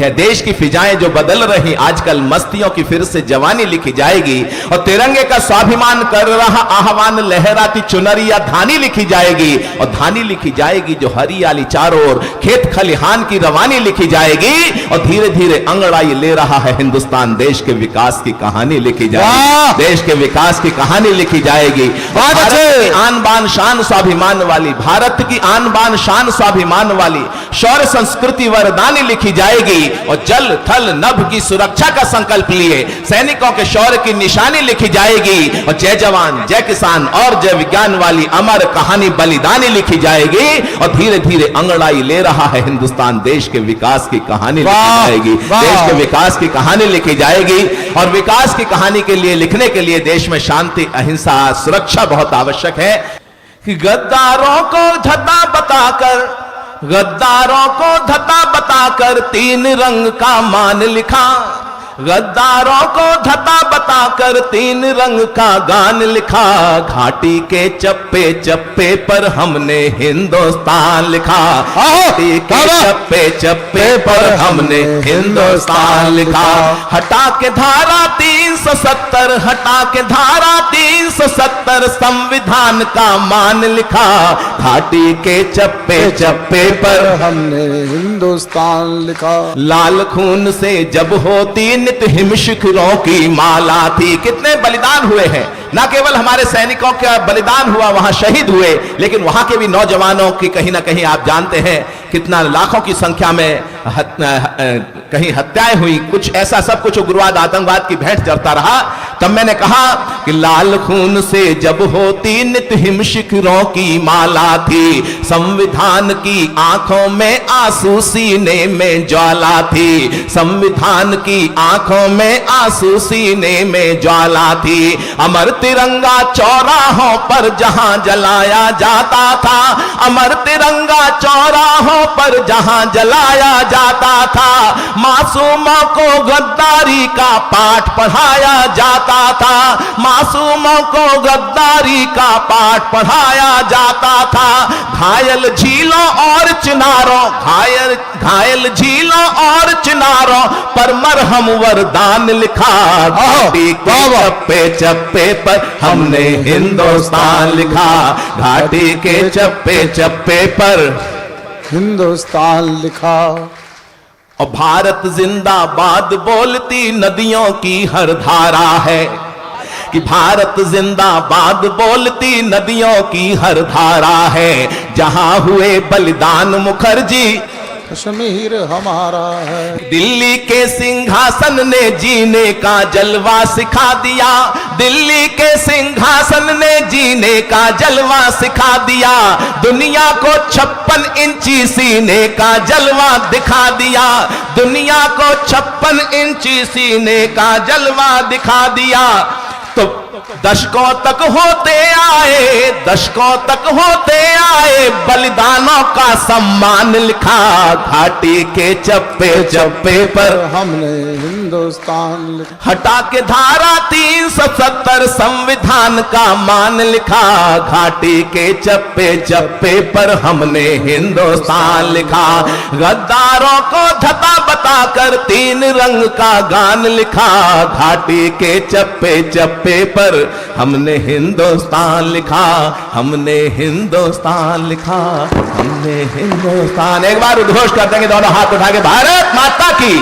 है। देश की फिजाएं जो बदल रही, आजकल मस्तियों की फिर से जवानी लिखी जाएगी और तिरंगे का स्वाभिमान कर रहा आह्वान लहराती चुनरिया धानी लिखी जाएगी और धानी लिखी जाएगी जो हरियाली चारों ओर खेत खलिहान की रवानी लिखी जाएगी और धीरे धीरे अंगड़ाई ले रहा है हिंदुस्तान। देश के विकास की कहानी लिखी जाएगी, देश के विकास की कहानी लिखी जाएगी। भारत की आन बान शान स्वाभिमान वाली, भारत की आन बान शान स्वाभिमान वाली शौर्य संस्कृति वरदानी लिखी जाएगी और जल थल नभ की सुरक्षा का संकल्प लिए सैनिकों के शौर्य की निशानी लिखी जाएगी और जय जवान जय किसान और जय विज्ञान वाली अमर कहानी बलिदानी लिखी जाएगी और धीरे धीरे अंगड़ाई ले रहा है हिंदुस्तान। देश के विकास की कहानी लिखी जाएगी, देश के विकास की कहानी लिखी जाएगी और विकास की कहानी के लिए लिखने के लिए देश में शांति अहिंसा सुरक्षा बहुत आवश्यक है। कि गद्दारों को धता बताकर, गद्दारों को धता बताकर तीन रंग का मान लिखा, गद्दारों को धता बताकर तीन रंग का गान लिखा। घाटी के चप्पे चप्पे पर हमने हिंदुस्तान लिखा, घाटी के चप्पे चप्पे पर हमने हिंदुस्तान लिखा। हटा के धारा 370, हटा के धारा 370 संविधान का मान लिखा। घाटी के चप्पे चप्पे पर हमने हिंदुस्तान लिखा। लाल खून से जब होती हिम शिखरों की माला थी। कितने बलिदान हुए हैं, ना केवल हमारे सैनिकों का बलिदान हुआ, वहां शहीद हुए, लेकिन वहां के भी नौजवानों की कहीं ना कहीं आप जानते हैं कितना लाखों की संख्या में कहीं हत्याएं हुई। कुछ ऐसा सब कुछ उग्रवाद आतंकवाद की भेंट चढ़ता रहा। तब मैंने कहा कि लाल खून से जब होती नित हिम शिखरों की माला थी, संविधान की आंखों में आंसू सीने में ज्वाला थी, संविधान की आंखों में आंसू सीने में ज्वाला थी। अमर तिरंगा चौराहों पर जहां जलाया जाता था, अमर तिरंगा चौराहों पर जहां जलाया जाता था। मासूमों को गद्दारी का पाठ पढ़ाया जाता था, मासूमों को गद्दारी का पाठ पढ़ाया जाता था। घायल झीलों और चिनारों, घायल झीलों और चिनारों पर मरहम वरदान लिखा। घाटी के चप्पे चप्पे पर हमने हिंदुस्तान लिखा, घाटी के चप्पे चप्पे पर हिंदुस्तान लिखा। और भारत जिंदाबाद बोलती नदियों की हर धारा है, कि भारत जिंदाबाद बोलती नदियों की हर धारा है। जहां हुए बलिदान मुखर्जी कश्मीर हमारा है। दिल्ली के सिंहासन ने जीने का जलवा सिखा दिया, दिल्ली के सिंहासन ने जीने का जलवा सिखा दिया। दुनिया को 56 इंची सीने का जलवा दिखा दिया, दुनिया को 56 इंची सीने का जलवा दिखा दिया। तो दशकों तक होते आए, दशकों तक होते आए बलिदानों का सम्मान लिखा। घाटी के चप्पे चप्पे पर हमने हिंदुस्तान लिखा। हटा के धारा 370 संविधान का मान लिखा। घाटी के चप्पे चप्पे पर हमने हिंदुस्तान लिखा। गद्दारों को धता बताकर तीन रंग का गान लिखा। घाटी के चप्पे चप्पे पर हमने हिंदुस्तान लिखा, हमने हिंदुस्तान लिखा, हमने हिंदुस्तान। एक बार उद्घोष कर देंगे दोनों हाथ उठा के, भारत माता की।